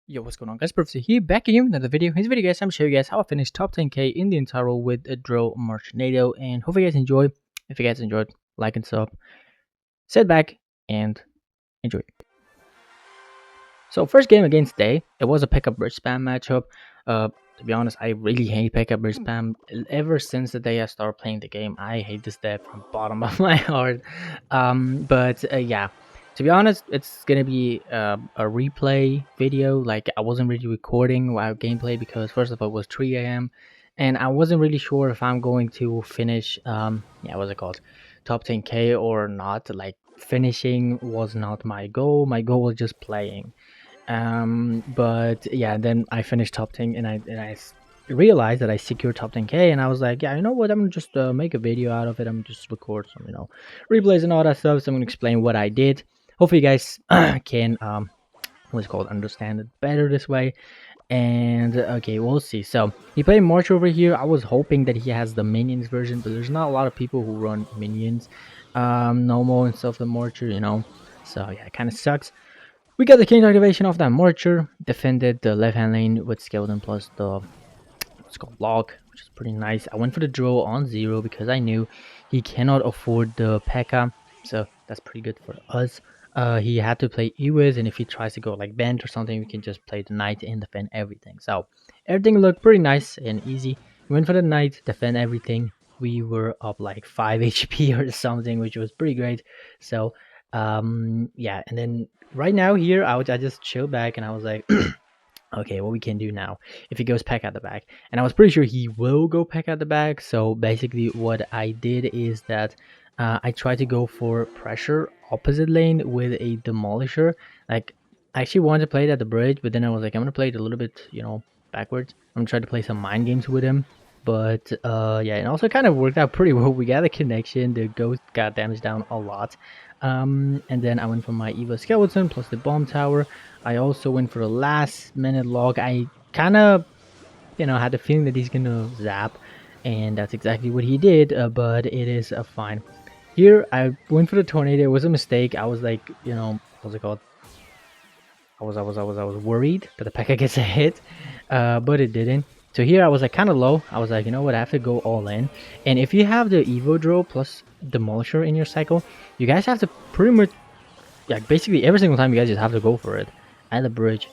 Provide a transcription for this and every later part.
Yo, what's going on, guys? Professor here, back again with another video. In this video, guys, I'm showing you guys how I finished top 10k in the entire role with a draw Marchinado, and hope you guys enjoy. If you guys enjoyed, like and sub, sit back and enjoy. So first game against Day, it was a pickup bridge spam matchup. To be honest, I really hate pickup bridge spam. Ever since the day I started playing the game, I hate this deck from bottom of my heart. But yeah, to be honest, it's gonna be a replay video. Like I wasn't really recording while gameplay because first of all it was 3 a.m. and I wasn't really sure if I'm going to finish yeah, what's it called, top 10k or not. Like finishing was not my goal. My goal was just playing. But yeah, then I finished top 10 and realized that I secured top 10k, and I was like, yeah, you know what, I'm gonna just make a video out of it. I'm just record some, replays and all that stuff. So I'm gonna explain what I did. Hopefully you guys can what's it called, understand it better this way. And okay, we'll see. So he played March over here. I was hoping that he has the minions version, but there's not a lot of people who run minions normal and stuff, the Marcher, so yeah, it kind of sucks. We got the king activation of that Marcher, defended the left hand lane with Skeleton plus the what's called Log, which is pretty nice. I went for the draw on 0 because I knew he cannot afford the Pekka, so that's pretty good for us. He had to play Ewiz, and if he tries to go like Bent or something, we can just play the Knight and defend everything. So everything looked pretty nice and easy. We went for the Knight, defend everything. We were up like 5 HP or something, which was pretty great. So yeah, and then right now here I just chilled back and I was like okay, what we can do now if he goes Peck at the back, and I was pretty sure he will go Peck at the back. So basically what I did is that I tried to go for pressure opposite lane with a demolisher. Like I actually wanted to play it at the bridge, but then I was like, I'm gonna play it a little bit backwards. I'm gonna try to play some mind games with him. But yeah, it also kind of worked out pretty well. We got a connection. The ghost got damaged down a lot. And then I went for my Eva Skeleton plus the bomb tower. I also went for the last minute log. I kind of, had the feeling that he's gonna zap, and that's exactly what he did. But it is fine. Here I went for the tornado. It was a mistake. I was like, what's it called? I was worried that the Pekka gets a hit, but it didn't. So here I was like kind of low. I was like, you know what, I have to go all in. And if you have the Evo Draw plus Demolisher in your cycle, you guys have to pretty much, yeah, basically every single time you guys just have to go for it at the bridge,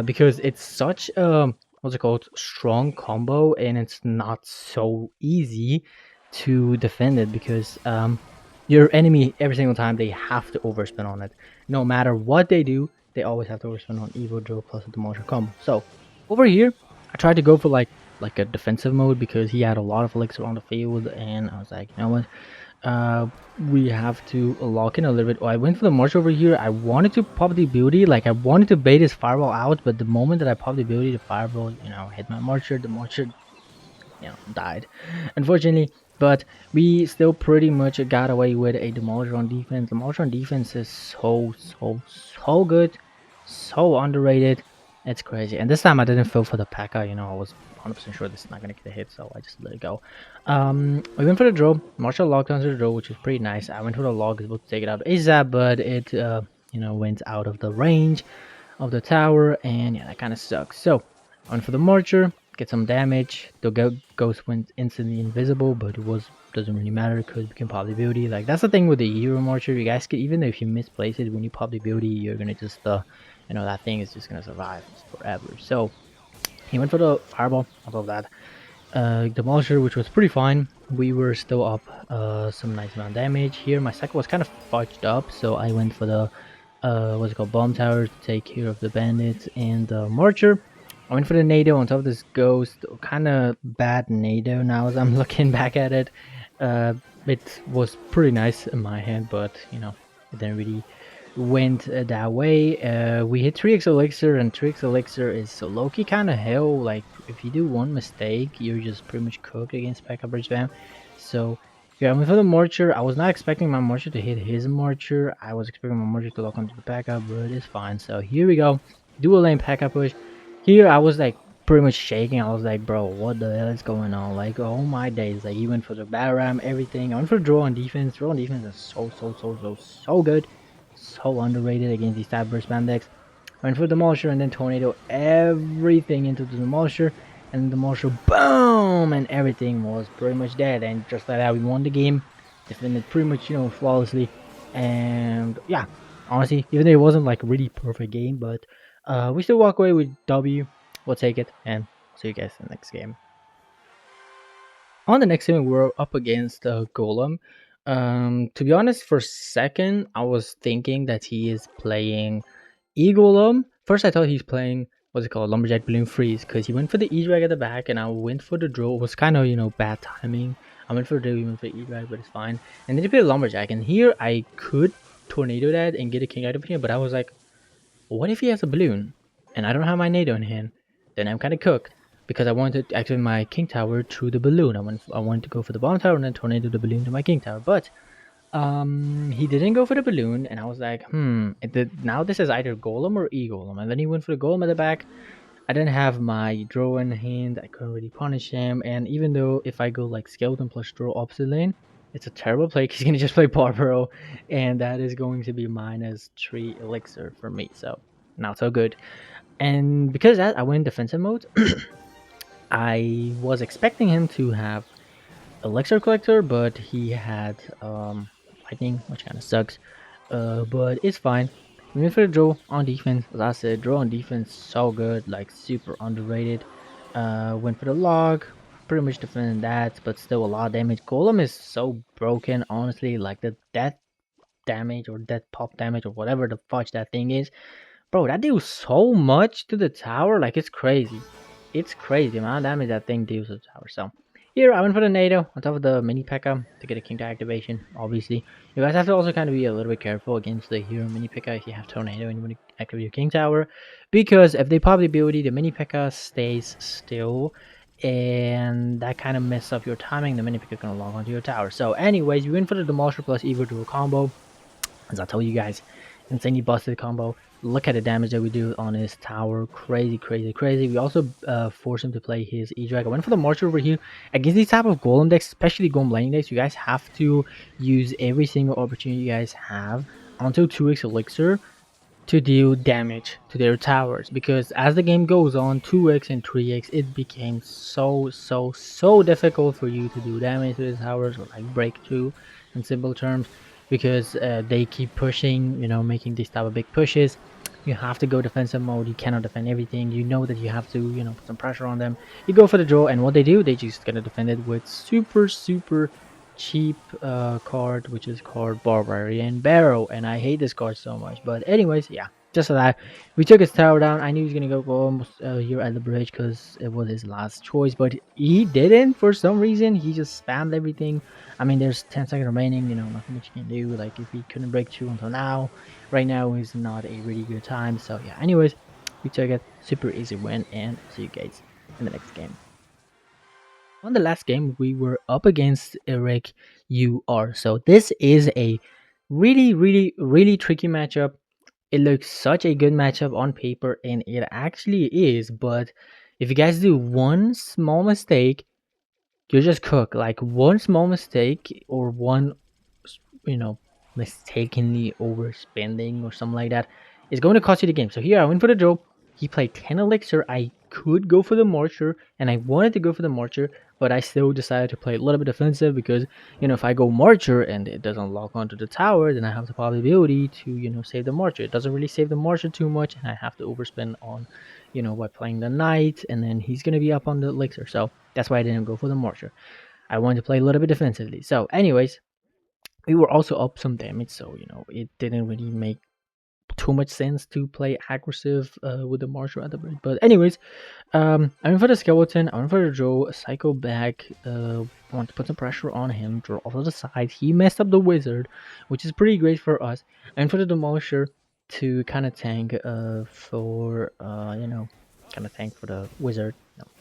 because it's such a what's it called, strong combo, and it's not so easy to defend it because your enemy every single time they have to overspin on it. No matter what they do, they always have to overspin on Evo Drill plus the Demolisher combo. So over here, I tried to go for like a defensive mode because he had a lot of elixir on the field, and I was like, you know what, we have to lock in a little bit. I went for the march over here. I wanted to pop the ability, like I wanted to bait his fireball out, but the moment that I popped the ability, the fireball, hit my marcher. The marcher, died, unfortunately. But we still pretty much got away with a demolisher on defense. Demolisher on defense is so good, so underrated. It's crazy. And this time I didn't feel for the Pekka. I was 100% sure this is not gonna get a hit, so I just let it go. We went for the draw. Marshall locked onto the draw, which was pretty nice. I went for the log, able to take it out ASAP, but it went out of the range of the tower, and yeah, that kind of sucks. So I went for the Marcher, get some damage. The ghost went instantly invisible, but it doesn't really matter because we can pop the ability. Like that's the thing with the hero Marcher. You guys can, even if you misplace it, when you pop the ability, you're gonna just that thing is just gonna survive forever. So he went for the fireball. On top of that, demolisher, which was pretty fine. We were still up some nice amount of damage here. My cycle was kind of fudged up, so I went for the what's it called, bomb tower to take care of the bandits and the marcher. I went for the nado on top of this ghost. Kind of bad nado now as I'm looking back at it. It was pretty nice in my hand, but it didn't really went that way. We hit 3x elixir, and 3x elixir is so low-key kind of hell. Like if you do one mistake, you're just pretty much cooked against Pekka bridge spam. So yeah, I went for the Marcher. I was not expecting my Marcher to hit his Marcher. I was expecting my Marcher to lock onto the Pekka, but it's fine. So here we go. Dual lane Pekka push. Here I was like pretty much shaking. I was like, bro, what the hell is going on? Like, oh my days. Like he went for the battle ram, everything. I went for draw on defense. Draw on defense is so good. So underrated against these type of burst spam decks. I went for the Demolisher and then Tornado everything into the Demolisher, and the Demolisher, boom, and everything was pretty much dead. And just like that, we won the game, defended pretty much, flawlessly. And yeah, honestly, even though it wasn't like a really perfect game, but we still walk away with W. We'll take it, and see you guys in the next game. On the next game, we're up against Golem. To be honest, for a second, I was thinking that he is playing E-Golem. First, I thought he's playing, what's it called, Lumberjack Balloon Freeze, because he went for the E-Drag at the back, and I went for the draw. It was kind of, bad timing. I went for the draw, he went for the E-Drag, but it's fine. And then he played Lumberjack, and here I could Tornado that and get a King out of here, but I was like, what if he has a balloon and I don't have my NATO in hand? Then I'm kind of cooked because I wanted to activate my King Tower through the balloon. I wanted to go for the bomb tower and then tornado the balloon to my King Tower. But he didn't go for the balloon, and I was like, now this is either Golem or E-Golem. And then he went for the Golem at the back. I didn't have my draw in hand. I couldn't really punish him. And even though if I go like Skeleton plus draw opposite lane, it's a terrible play because he's going to just play Barbaro. And that is going to be -3 elixir for me. So not so good. And because of that, I went defensive mode. I was expecting him to have elixir collector, but he had lightning, which kind of sucks. But it's fine. We went for the draw on defense. As I said, draw on defense so good, like super underrated. Went for the log, pretty much defending that, but still a lot of damage. Golem is so broken, honestly. Like the death damage or death pop damage or whatever the fudge that thing is. Bro, that deals so much to the tower, like it's crazy. It's crazy the amount of damage that thing deals to the tower. So here I went for the NATO on top of the mini Pekka to get a King to activation, obviously. You guys have to also kind of be a little bit careful against the hero mini Pekka if you have Tornado and you want to activate your King Tower. Because if they pop the ability, the mini Pekka stays still. And that kind of messes up your timing. The mini Pekka is going to log onto your tower. So anyways, we went for the Demolisher plus Evo dual combo. As I told you guys, insanely busted combo. Look at the damage that we do on his tower. Crazy, crazy, crazy. We also force him to play his E-Drag. I went for the Marcher over here. Against these type of Golem decks, especially Golem Lightning decks, you guys have to use every single opportunity you guys have until 2x Elixir to deal damage to their towers, because as the game goes on, 2x and 3x, it became so difficult for you to do damage to the towers, or like breakthrough in simple terms, because they keep pushing, making these type of big pushes. You have to go defensive mode. You cannot defend everything. You know that you have to, put some pressure on them. You go for the draw, and what they do, they just gonna defend it with super cheap card, which is called Barbarian Barrow, and I hate this card so much. But anyways, yeah, just like that, we took his tower down. I knew he was gonna go almost here at the bridge because it was his last choice, but he didn't. For some reason, he just spammed everything. I mean, there's 10 seconds remaining, nothing much you can do. Like, if he couldn't break through until now, right now is not a really good time. So yeah, anyways, we took it, super easy win, and see you guys in the next game. On the last game, we were up against Eric UR. So this is a really tricky matchup. It looks such a good matchup on paper, and it actually is. But if you guys do one small mistake, you're just cooked. Like one small mistake or one, you know, mistakenly overspending or something like that is going to cost you the game. So here I went for the draw. He played 10 elixir. I could go for the marcher, and I wanted to go for the marcher, but I still decided to play a little bit defensive because, if I go marcher and it doesn't lock onto the tower, then I have the possibility to, save the marcher. It doesn't really save the marcher too much, and I have to overspend on, by playing the knight, and then he's going to be up on the elixir. So that's why I didn't go for the marcher. I wanted to play a little bit defensively. So anyways, we were also up some damage, so it didn't really make too much sense to play aggressive with the marshal at the bridge. But anyways, I went for the skeleton, I went for the draw, cycle back, want to put some pressure on him, draw off to the side. He messed up the wizard, which is pretty great for us. I went for the demolisher to kind of tank for the wizard.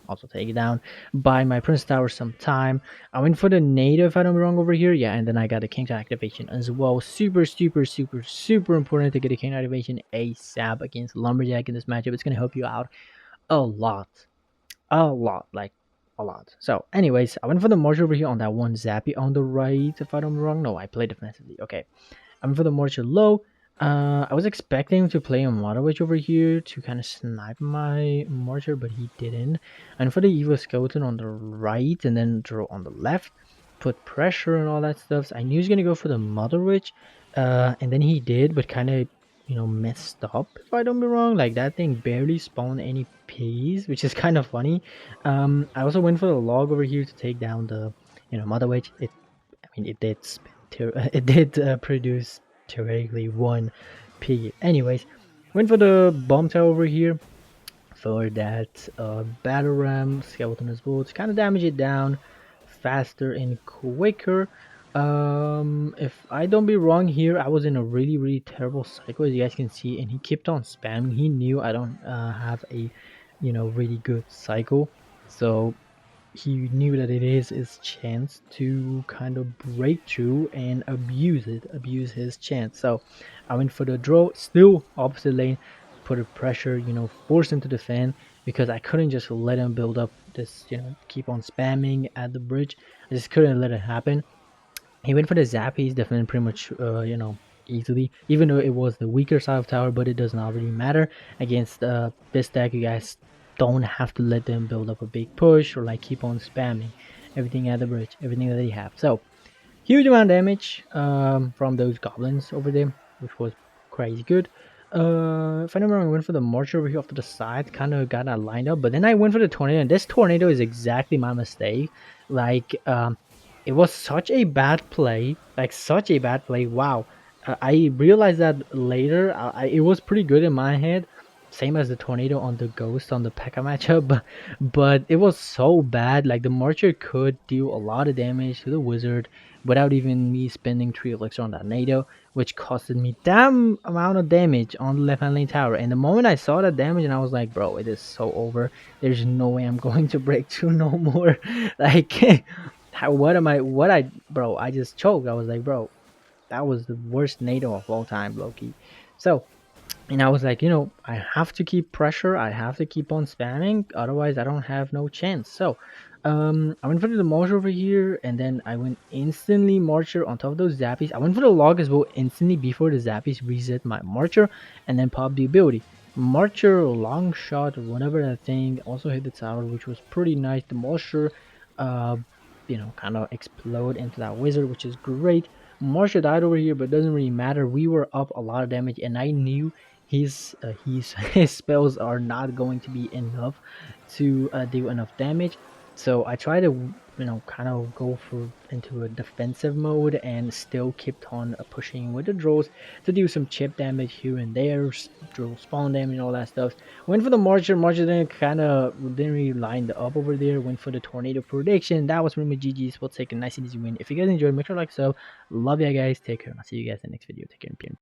Also take it down, buy my Prince Tower some time. I went for the native, if I'm wrong, over here. Yeah, and then I got a King activation as well. Super important to get a King activation ASAP against Lumberjack in this matchup. It's going to help you out a lot. Like a lot. So, anyways, I went for the March over here on that one Zappy on the right, if I'm wrong. No, I played defensively. Okay. I went for the March low. I was expecting to play a Model Witch over here to kind of snipe my Marcher, but he didn't. And for the Evil Skeleton on the right and then draw on the left, put pressure and all that stuff. So I knew he was gonna go for the Mother Witch, and then he did, but kind of messed up. If I don't be wrong, like that thing barely spawned any piggies, which is kind of funny. I also went for the log over here to take down the Mother Witch. It did it did produce theoretically one pig. Anyways, went for the bomb tower over here for that battle ram skeleton as well to kind of damage it down faster and quicker. If I don't be wrong here, I was in a really terrible cycle, as you guys can see, and he kept on spamming. He knew I don't have a really good cycle, so he knew that it is his chance to kind of break through and abuse his chance. So I went for the draw, still opposite lane, put a pressure, force him to defend because I couldn't just let him build up this, keep on spamming at the bridge. I just couldn't let it happen. He went for the zappies, defended pretty much, easily, even though it was the weaker side of tower, but it does not really matter against this deck. You guys don't have to let them build up a big push or like keep on spamming everything at the bridge, everything that they have. So huge amount of damage from those goblins over there, which was crazy good. If I remember, I went for the marcher over here off to the side, kind of got that lined up, but then I went for the tornado, and this tornado is exactly my mistake. Like, it was such a bad play, like such a bad play. Wow, I realized that later. It was pretty good in my head, same as the tornado on the ghost on the Pekka matchup, but it was so bad. Like the Marcher could deal a lot of damage to the wizard without even me spending 3 elixir on that NATO, which costed me damn amount of damage on the left hand lane tower. And the moment I saw that damage, and I was like, bro, it is so over. There's no way I'm going to break through no more. Like, what am I? Bro? I just choked. I was like, bro, that was the worst NATO of all time, Loki. So, and I was like, I have to keep pressure. I have to keep on spamming. Otherwise, I don't have no chance. So, I went for the Marcher over here, and then I went instantly Marcher on top of those Zappies. I went for the log as well instantly before the Zappies reset my Marcher, and then pop the ability. Marcher, long shot, or whatever that thing, also hit the tower, which was pretty nice. The Marcher, uh, kind of explode into that wizard, which is great. Marcher died over here, but it doesn't really matter. We were up a lot of damage, and I knew his his spells are not going to be enough to do enough damage. So I try to kind of go for into a defensive mode and still kept on pushing with the draws to do some chip damage here and there, draw spawn damage and all that stuff. Went for the Marcher. Marcher then kind of didn't really line up over there. Went for the tornado prediction. That was pretty much GG's. We'll take a nice and easy win. If you guys enjoyed, make sure to like, sub. Love you guys. Take care. I'll see you guys in the next video. Take care.